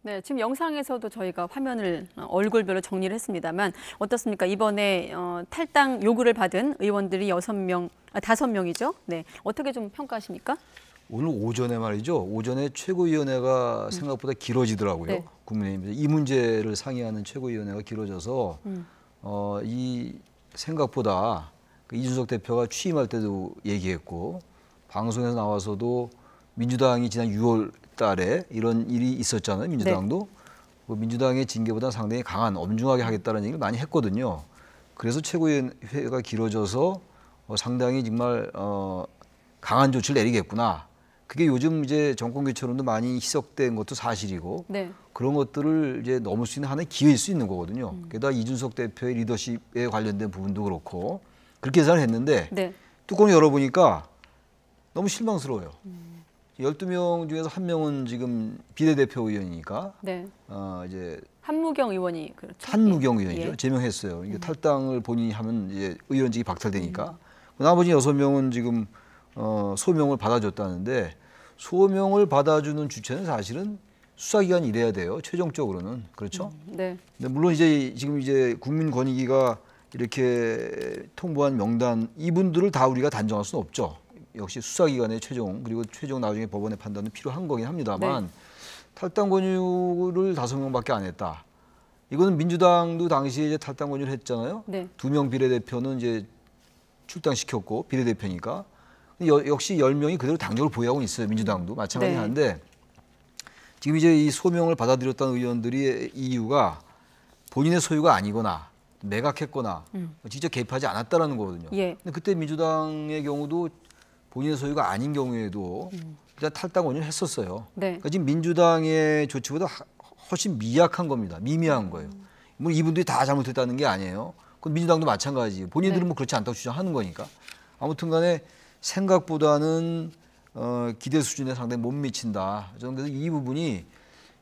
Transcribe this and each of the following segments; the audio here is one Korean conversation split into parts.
네, 지금 영상에서도 저희가 화면을 얼굴별로 정리를 했습니다만 어떻습니까? 이번에 탈당 요구를 받은 의원들이 5명이죠. 네, 어떻게 좀 평가하십니까? 오늘 오전에 말이죠. 오전에 최고위원회가 생각보다 길어지더라고요. 네. 국민의힘 이 문제를 상의하는 최고위원회가 길어져서 이 생각보다 그 이준석 대표가 취임할 때도 얘기했고 방송에서 나와서도 민주당이 지난 6월 달에 이런 일이 있었잖아요. 민주당도. 네. 그 민주당의 징계보다 상당히 강한 엄중하게 하겠다는 얘기를 많이 했거든요. 그래서 최고위원회가 길어져서 상당히 정말 강한 조치를 내리겠구나. 그게 요즘 이제 정권 교체론도 많이 희석된 것도 사실이고 네. 그런 것들을 이제 넘을 수 있는 하나의 기회일 수 있는 거거든요. 게다가 이준석 대표의 리더십에 관련된 부분도 그렇고 그렇게 예상을 했는데 네. 뚜껑을 열어보니까 너무 실망스러워요. 12명 중에서 1명은 지금 비례대표 의원이니까 네. 이제 한무경 의원이 그렇죠. 한무경 의원이죠. 예. 제명했어요. 이게 탈당을 본인이 하면 이제 의원직이 박탈되니까. 나머지 6명은 지금 소명을 받아줬다는데 소명을 받아주는 주체는 사실은 수사기관이 이래야 돼요. 최종적으로는. 그렇죠? 네. 근데 물론 이제 지금 이제 국민권익위가 이렇게 통보한 명단 이분들을 다 우리가 단정할 수는 없죠. 역시 수사기관의 최종 그리고 최종 나중에 법원의 판단은 필요한 거긴 합니다만 네. 탈당 권유를 5명밖에 안 했다. 이거는 민주당도 당시에 이제 탈당 권유를 했잖아요. 네. 2명 비례대표는 이제 출당시켰고 비례대표니까 역시 10명이 그대로 당적을 보유하고 있어요. 민주당도 마찬가지 한데 네. 지금 이제 이 소명을 받아들였다는 의원들이 이유가 본인의 소유가 아니거나 매각했거나 직접 개입하지 않았다라는 거거든요. 예. 근데 그때 민주당의 경우도 본인의 소유가 아닌 경우에도 일단 탈당 권유를 했었어요. 네. 그러니까 지금 민주당의 조치보다 훨씬 미약한 겁니다. 미미한 거예요. 물론 이분들이 다 잘못했다는 게 아니에요. 그건 민주당도 마찬가지예요. 본인들은 네. 뭐 그렇지 않다고 주장하는 거니까. 아무튼 간에 생각보다는 기대 수준에 상당히 못 미친다. 저는 그래서 이 부분이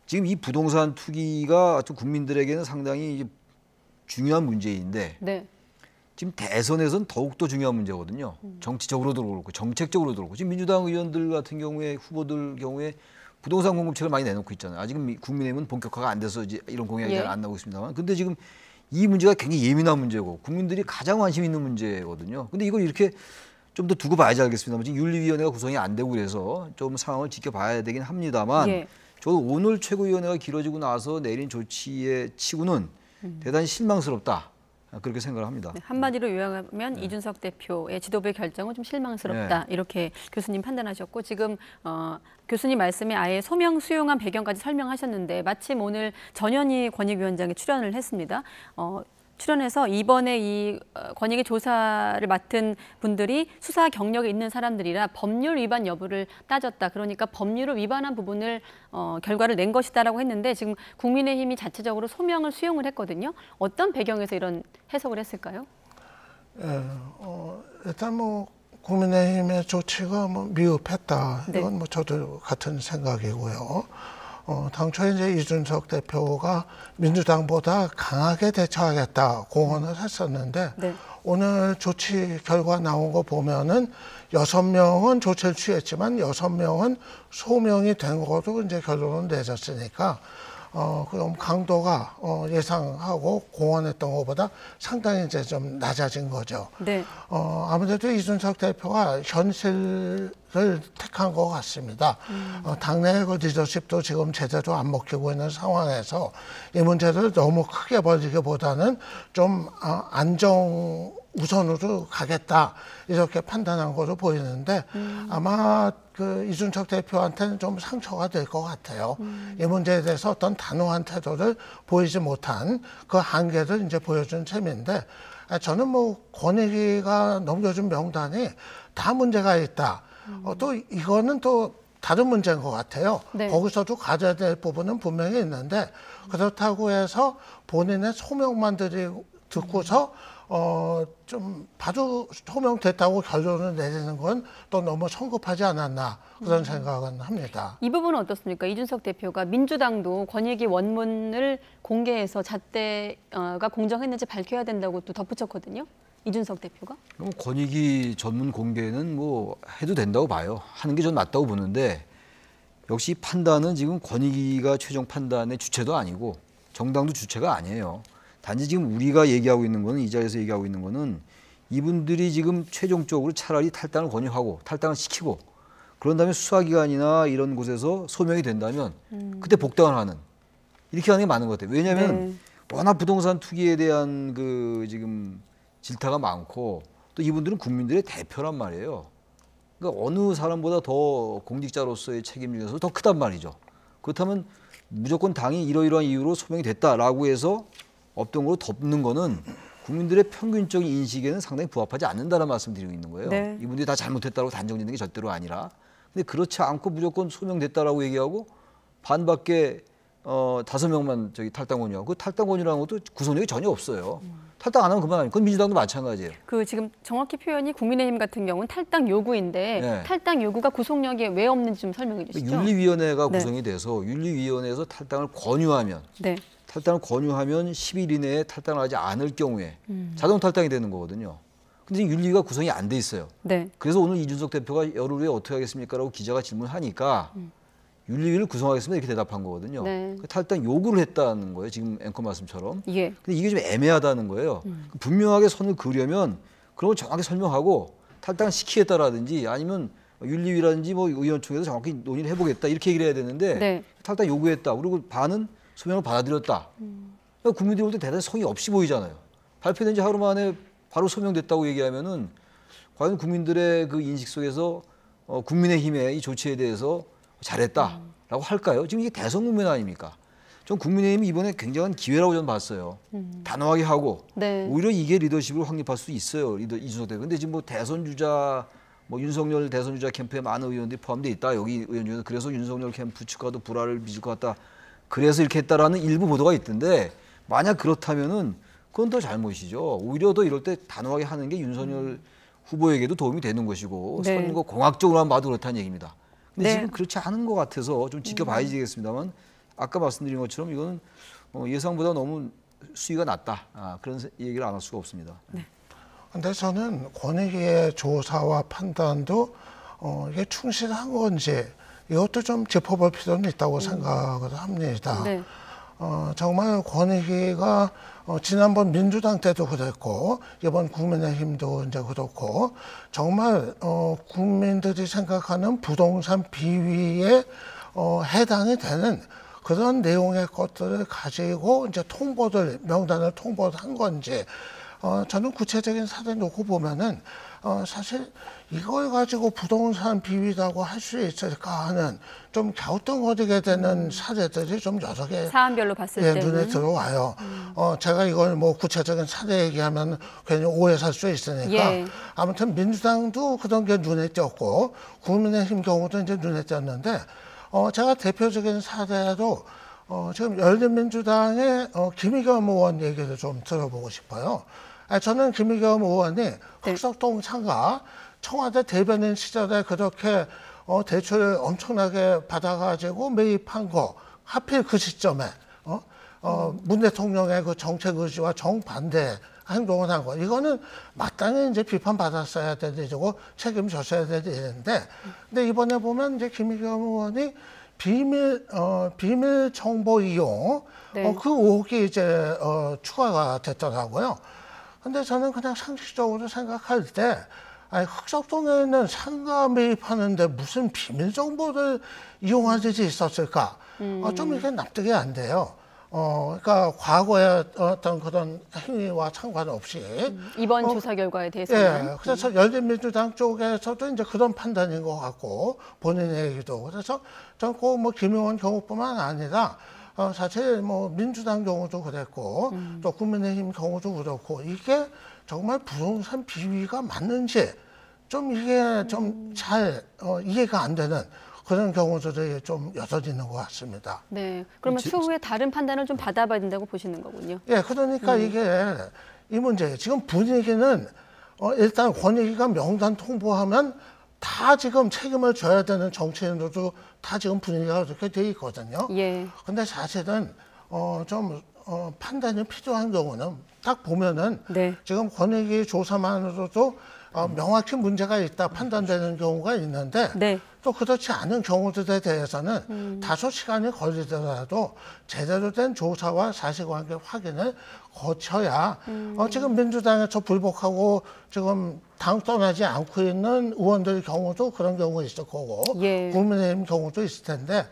지금 이 부동산 투기가 국민들에게는 상당히 중요한 문제인데 네. 지금 대선에서는 더욱더 중요한 문제거든요. 정치적으로도 그렇고 정책적으로도 그렇고 지금 민주당 의원들 같은 경우에 후보들 경우에 부동산 공급책을 많이 내놓고 있잖아요. 아직은 국민의힘은 본격화가 안 돼서 이제 이런 공약이 잘 안 나오고 있습니다만 근데 지금 이 문제가 굉장히 예민한 문제고 국민들이 가장 관심 있는 문제거든요. 근데 이걸 이렇게 좀 더 두고 봐야지 알겠습니다만 지금 윤리위원회가 구성이 안 되고 그래서 좀 상황을 지켜봐야 되긴 합니다만 저도 오늘 최고위원회가 길어지고 나서 내린 조치의 치고는 대단히 실망스럽다. 그렇게 생각을 합니다. 네, 한마디로 요약하면 이준석 대표의 지도부의 결정은 좀 실망스럽다. 이렇게 교수님 판단하셨고 지금 교수님 말씀에 아예 소명 수용한 배경까지 설명하셨는데 마침 오늘 전현희 권익위원장이 출연을 했습니다. 출연해서 이번에 이 권익위 조사를 맡은 분들이 수사 경력이 있는 사람들이라 법률 위반 여부를 따졌다. 그러니까 법률을 위반한 부분을 결과를 낸 것이다라고 했는데 지금 국민의힘이 자체적으로 소명을 수용을 했거든요. 어떤 배경에서 이런 해석을 했을까요? 일단 뭐 국민의힘의 조치가 뭐 미흡했다. 네. 이건 뭐 저도 같은 생각이고요. 당초에 이제 이준석 대표가 민주당보다 강하게 대처하겠다 공언을 했었는데 네. 오늘 조치 결과 나온 거 보면은 6명은 조치를 취했지만 6명은 소명이 된 것도 이제 결론은 내졌으니까 그럼 강도가 예상하고 공언했던 것보다 상당히 이제 좀 낮아진 거죠. 네. 아무래도 이준석 대표가 현실을 택한 것 같습니다. 당내 그 리더십도 지금 제대로 안 먹히고 있는 상황에서 이 문제를 너무 크게 벌이기보다는 좀 안정 우선으로 가겠다 이렇게 판단한 것으로 보이는데 아마 그 이준석 대표한테는 좀 상처가 될 것 같아요. 이 문제에 대해서 어떤 단호한 태도를 보이지 못한 그 한계를 이제 보여준 셈인데 저는 뭐 권익위가 넘겨준 명단이 다 문제가 있다. 또 이거는 또 다른 문제인 것 같아요. 네. 거기서도 가져야 될 부분은 분명히 있는데 그렇다고 해서 본인의 소명만 듣고서 좀 바로 소명됐다고 결론을 내리는 건 또 너무 성급하지 않았나 그런 생각은 합니다. 이 부분은 어떻습니까? 이준석 대표가 민주당도 권익위 원문을 공개해서 잣대가 공정했는지 밝혀야 된다고 또 덧붙였거든요. 이준석 대표가? 그럼 권익위 전문 공개는 뭐 해도 된다고 봐요. 하는 게 전 맞다고 보는데 역시 판단은 지금 권익위가 최종 판단의 주체도 아니고 정당도 주체가 아니에요. 단지 지금 우리가 얘기하고 있는 거는 이 자리에서 얘기하고 있는 거는 이분들이 지금 최종적으로 차라리 탈당을 권유하고 탈당을 시키고 그런 다음에 수사기관이나 이런 곳에서 소명이 된다면 그때 복당을 하는 이렇게 하는 게 맞는 것 같아요. 왜냐하면 워낙 부동산 투기에 대한 그 지금 질타가 많고 또 이분들은 국민들의 대표란 말이에요. 그러니까 어느 사람보다 더 공직자로서의 책임 중에서 더 크단 말이죠. 그렇다면 무조건 당이 이러이러한 이유로 소명이 됐다라고 해서 업동으로 덮는 거는 국민들의 평균적인 인식에는 상당히 부합하지 않는다는 말씀 드리고 있는 거예요. 네. 이분들이 다 잘못했다고 단정짓는 게 절대로 아니라. 근데 그렇지 않고 무조건 소명됐다라고 얘기하고 반밖에 5명만 저기 탈당 권유하고 그 탈당 권유라는 것도 구속력이 전혀 없어요. 탈당 안 하면 그만 아니에요. 그건 민주당도 마찬가지예요. 그 지금 정확히 표현이 국민의힘 같은 경우는 탈당 요구인데 네. 탈당 요구가 구속력에 왜 없는지 좀 설명해 주시죠. 윤리위원회가 네. 구성이 돼서 윤리위원회에서 탈당을 권유하면 네. 탈당을 권유하면 10일 이내에 탈당을 하지 않을 경우에 자동 탈당이 되는 거거든요. 근데 지금 윤리위가 구성이 안 돼 있어요. 네. 그래서 오늘 이준석 대표가 열흘 후에 어떻게 하겠습니까라고 기자가 질문하니까 윤리위를 구성하겠습니다 이렇게 대답한 거거든요. 네. 탈당 요구를 했다는 거예요. 지금 앵커 말씀처럼. 예. 근데 이게 좀 애매하다는 거예요. 분명하게 선을 그으려면 그런 걸 정확히 설명하고 탈당을 시키겠다라든지 아니면 윤리위라든지 뭐 의원총회에서 정확히 논의를 해보겠다 이렇게 얘기를 해야 되는데 네. 탈당 요구했다. 그리고 반은 소명을 받아들였다. 그러니까 국민들이 볼 때 대단히 성의 없이 보이잖아요. 발표된 지 하루 만에 바로 소명됐다고 얘기하면은 과연 국민들의 그 인식 속에서 국민의힘의 이 조치에 대해서 잘했다라고 할까요? 지금 이게 대선 국면 아닙니까? 전 국민의힘이 이번에 굉장한 기회라고 저는 봤어요. 단호하게 하고 네. 오히려 이게 리더십을 확립할 수 있어요. 이준석 대표. 근데 지금 뭐 대선 주자 뭐 윤석열 대선 주자 캠프에 많은 의원들이 포함돼 있다. 여기 의원 중에서 그래서 윤석열 캠프 측과도 불화를 빚을 것 같다. 그래서 이렇게 했다라는 일부 보도가 있던데 만약 그렇다면은 그건 더 잘못이죠. 오히려 더 이럴 때 단호하게 하는 게 윤석열 후보에게도 도움이 되는 것이고 네. 선거 공학적으로만 봐도 그렇다는 얘기입니다. 근데 네. 지금 그렇지 않은 것 같아서 좀 지켜봐야 되겠습니다만 아까 말씀드린 것처럼 이거는 예상보다 너무 수위가 낮다. 그런 얘기를 안 할 수가 없습니다. 근데 저는 권익위의 조사와 판단도 이게 충실한 건지 이것도 좀 짚어볼 필요는 있다고 생각을 합니다. 네. 정말 권익위가 지난번 민주당 때도 그랬고 이번 국민의힘도 이제 그렇고 정말 국민들이 생각하는 부동산 비위에 해당이 되는 그런 내용의 것들을 가지고 이제 명단을 통보를 한 건지 저는 구체적인 사례 놓고 보면은 사실 이걸 가지고 부동산 비위라고 할 수 있을까 하는 좀 갸우뚱거리게 되는 사례들이 좀 여러 개 사안별로 봤을 예, 때는 눈에 들어와요. 제가 이걸 뭐 구체적인 사례 얘기하면 괜히 오해 살 수 있으니까 예. 아무튼 민주당도 그런 게 눈에 띄었고 국민의힘 경우도 이제 눈에 띄었는데 제가 대표적인 사례로 지금 열린민주당의 김의겸 의원 얘기를 좀 들어보고 싶어요. 저는 김의겸 의원이 흑석동 상가 청와대 대변인 시절에 그렇게 대출 엄청나게 받아가지고 매입한 거 하필 그 시점에 문 대통령의 그 정책 의지와 정반대 행동을 한 거 이거는 마땅히 이제 비판받았어야 되고 책임졌어야 되는데 근데 이번에 보면 이제 김의겸 의원이 비밀 정보 이용 네. 그 의혹이 이제 추가가 됐더라고요. 근데 저는 그냥 상식적으로 생각할 때 아니, 흑석동에 있는 상가 매입하는데 무슨 비밀 정보를 이용할 일이 있었을까? 좀 이게 납득이 안 돼요. 그러니까 과거의 어떤 그런 행위와 상관없이 이번 조사 결과에 대해서는 예, 그래서 열린민주당 쪽에서도 이제 그런 판단인 것 같고 본인의 얘기도 그래서 전 꼭 뭐 김용원 경우뿐만 아니라 사실 뭐 민주당 경우도 그랬고 또 국민의힘 경우도 그렇고 이게 정말 부동산 비위가 맞는지 좀 이게 좀 잘 이해가 안 되는 그런 경우들이 좀 여전히 있는 것 같습니다. 네. 그러면 추후에 다른 판단을 좀 받아봐야 된다고 보시는 거군요. 예, 그러니까 이게 이 문제예요. 지금 분위기는 일단 권익위가 명단 통보하면 다 지금 책임을 져야 되는 정치인들도 다 지금 분위기가 그렇게 돼 있거든요. 예. 근데 사실은 좀 판단이 필요한 경우는 딱 보면은 네. 지금 권익위 조사만으로도 명확히 문제가 있다 판단되는 경우가 있는데 네. 또 그렇지 않은 경우들에 대해서는 다소 시간이 걸리더라도 제대로 된 조사와 사실관계 확인을 거쳐야 지금 민주당에서 불복하고 지금 당 떠나지 않고 있는 의원들 경우도 그런 경우가 있을 거고 예. 국민의힘 경우도 있을 텐데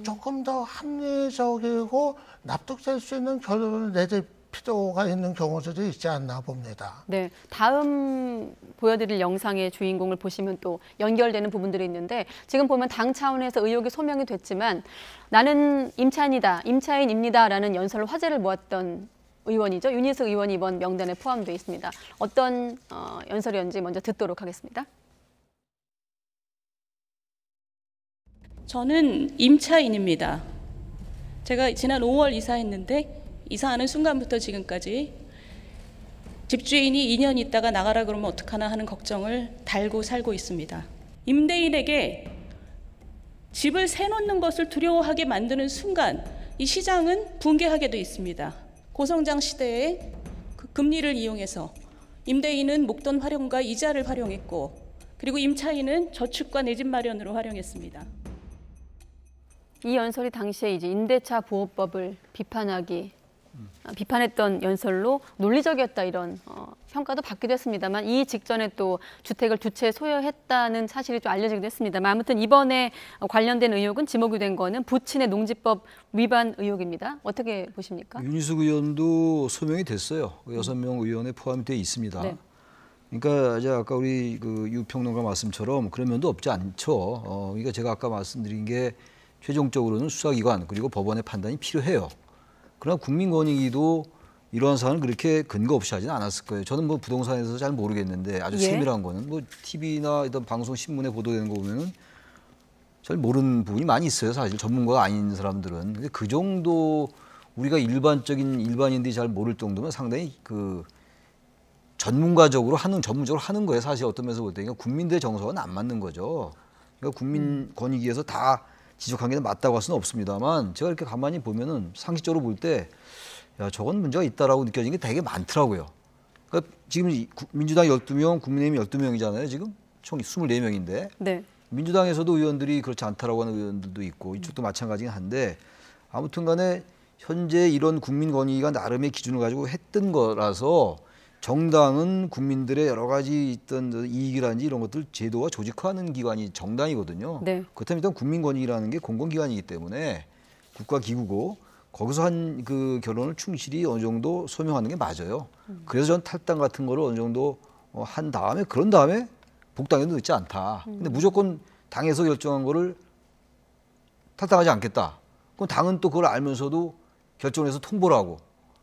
조금 더 합리적이고 납득될 수 있는 결론을 내릴 필요가 있는 경우들이 있지 않나 봅니다. 네, 다음 보여드릴 영상의 주인공을 보시면 또 연결되는 부분들이 있는데 지금 보면 당 차원에서 의혹이 소명이 됐지만 나는 임차인이다, 임차인입니다라는 연설로 화제를 모았던 의원이죠. 윤희숙 의원이 이번 명단에 포함되어 있습니다. 어떤 연설이었는지 먼저 듣도록 하겠습니다. 저는 임차인입니다. 제가 지난 5월 이사했는데 이사하는 순간부터 지금까지 집주인이 2년 있다가 나가라 그러면 어떡하나 하는 걱정을 달고 살고 있습니다. 임대인에게 집을 세놓는 것을 두려워하게 만드는 순간 이 시장은 붕괴하게 돼 있습니다. 고성장 시대에 그 금리를 이용해서 임대인은 목돈 활용과 이자를 활용했고 그리고 임차인은 저축과 내 집 마련으로 활용했습니다. 이 연설이 당시에 이제 임대차 보호법을 비판했던 연설로 논리적이었다 이런 평가도 받기도 했습니다만 이 직전에 또 주택을 두 채 소유했다는 사실이 좀 알려지기도 했습니다만 아무튼 이번에 관련된 의혹은 지목이 된 거는 부친의 농지법 위반 의혹입니다. 어떻게 보십니까? 윤희숙 의원도 소명이 됐어요. 6명 의원에 포함이 돼 있습니다. 네. 그러니까 이제 아까 우리 그 유평론가 말씀처럼 그런 면도 없지 않죠. 그러니까 제가 아까 말씀드린 게 최종적으로는 수사기관 그리고 법원의 판단이 필요해요. 그러나 국민권익위도 이러한 사안을 그렇게 근거 없이 하지는 않았을 거예요. 저는 뭐 부동산에서 잘 모르겠는데 아주 세밀한 거는 뭐 TV나 이런 방송 신문에 보도되는 거 보면은 잘 모르는 부분이 많이 있어요. 사실 전문가가 아닌 사람들은. 근데 그 정도 우리가 일반인들이 잘 모를 정도면 상당히 그 전문적으로 하는 거예요. 사실 어떤 면에서 볼 때 그러니까 국민들의 정서와는 안 맞는 거죠. 그러니까 국민권익위에서 다 지적한 게 맞다고 할 수는 없습니다만 제가 이렇게 가만히 보면은 상식적으로 볼 때 야, 저건 문제가 있다라고 느껴지는 게 되게 많더라고요. 그러니까 지금 민주당 12명, 국민의힘 12명이잖아요. 지금 총 24명인데 네. 민주당에서도 의원들이 그렇지 않다라고 하는 의원들도 있고 이쪽도 마찬가지긴 한데 아무튼 간에 현재 이런 국민권익위가 나름의 기준을 가지고 했던 거라서 정당은 국민들의 여러 가지 있던 이익이라든지 이런 것들 제도와 조직화하는 기관이 정당이거든요. 네. 그렇다면 일단 국민권익이라는 게 공공기관이기 때문에 국가기구고 거기서 한 그 결론을 충실히 어느 정도 소명하는 게 맞아요. 그래서 전 탈당 같은 거를 어느 정도 한 다음에 그런 다음에 복당해도 늦지 않다. 근데 무조건 당에서 결정한 거를 탈당하지 않겠다. 그럼 당은 또 그걸 알면서도 결정을 해서 통보를 하고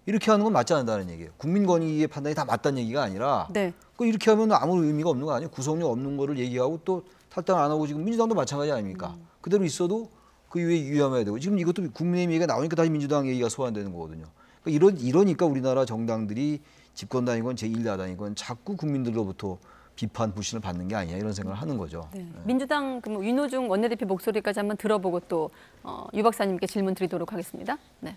이렇게 하는 건 맞지 않는다는 얘기예요. 국민권익위의 판단이 다 맞다는 얘기가 아니라 네. 이렇게 하면 아무 의미가 없는 거 아니에요. 구속력 없는 거를 얘기하고 또 탈당 안 하고 지금 민주당도 마찬가지 아닙니까? 그대로 있어도 그 이후에 유의해야 되고 지금 이것도 국민의힘 얘기가 나오니까 다시 민주당 얘기가 소환되는 거거든요. 그러니까 이러니까 우리나라 정당들이 집권당이건 제1야당이건 자꾸 국민들로부터 비판, 불신을 받는 게 아니냐 이런 생각을 하는 거죠. 네. 민주당 그럼 윤호중 원내대표 목소리까지 한번 들어보고 또 유 박사님께 질문 드리도록 하겠습니다. 네.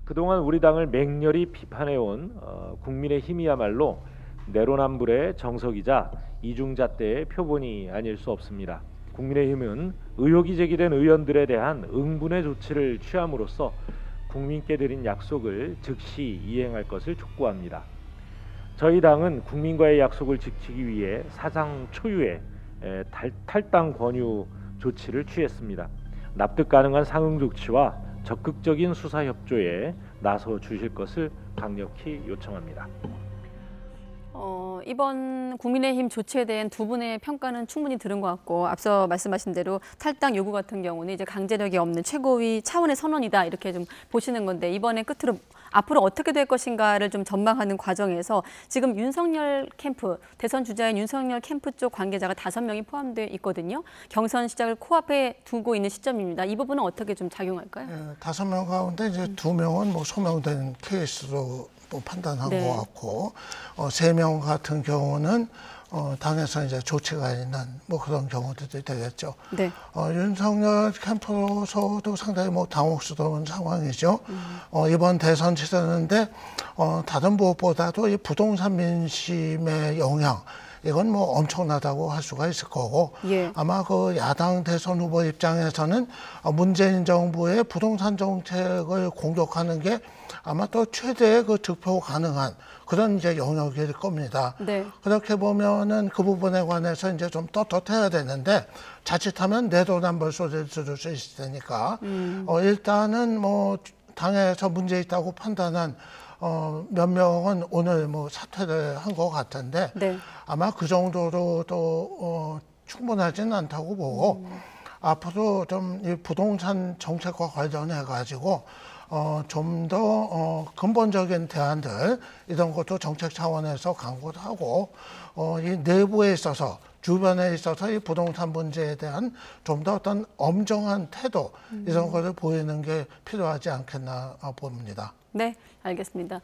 그동안 우리 당을 맹렬히 비판해온 국민의힘이야말로 내로남불의 정석이자 이중잣대의 표본이 아닐 수 없습니다. 국민의힘은 의혹이 제기된 의원들에 대한 응분의 조치를 취함으로써 국민께 드린 약속을 즉시 이행할 것을 촉구합니다. 저희 당은 국민과의 약속을 지키기 위해 사상 초유의 탈당 권유 조치를 취했습니다. 납득 가능한 상응 조치와 적극적인 수사 협조에 나서 주실 것을 강력히 요청합니다. 이번 국민의힘 조치에 대한 두 분의 평가는 충분히 들은 것 같고 앞서 말씀하신 대로 탈당 요구 같은 경우는 이제 강제력이 없는 최고위 차원의 선언이다 이렇게 좀 보시는 건데 이번에 끝으로 앞으로 어떻게 될 것인가를 좀 전망하는 과정에서 지금 윤석열 캠프, 대선 주자인 윤석열 캠프 쪽 관계자가 5명이 포함되어 있거든요. 경선 시작을 코앞에 두고 있는 시점입니다. 이 부분은 어떻게 좀 작용할까요? 네, 5명 가운데 이제 2명은 뭐 소명된 케이스로 판단한 네. 것 같고 3명 같은 경우는 당에서 이제 조치가 있는 뭐 그런 경우들이 되겠죠. 네. 윤석열 캠프로서도 상당히 뭐 당혹스러운 상황이죠. 이번 대선 치르는데 다른 무엇보다도 이 부동산 민심의 영향, 이건 뭐 엄청나다고 할 수가 있을 거고 예. 아마 그 야당 대선 후보 입장에서는 문재인 정부의 부동산 정책을 공격하는 게 아마 또 최대의 그 득표 가능한 그런 이제 영역일 겁니다. 네. 그렇게 보면은 그 부분에 관해서 이제 좀 떳떳해야 되는데 자칫하면 내로남불 소리를 들을 수 있을 테니까 일단은 뭐 당에서 문제 있다고 판단한 몇 명은 오늘 뭐 사퇴를 한 것 같은데 네. 아마 그 정도로 또 충분하지는 않다고 보고 앞으로 좀 이 부동산 정책과 관련해 가지고 좀 더 근본적인 대안들 이런 것도 정책 차원에서 강구를 하고 이 내부에 있어서 주변에 있어서 이 부동산 문제에 대한 좀 더 어떤 엄정한 태도 이런 것을 보이는 게 필요하지 않겠나 봅니다. 네, 알겠습니다.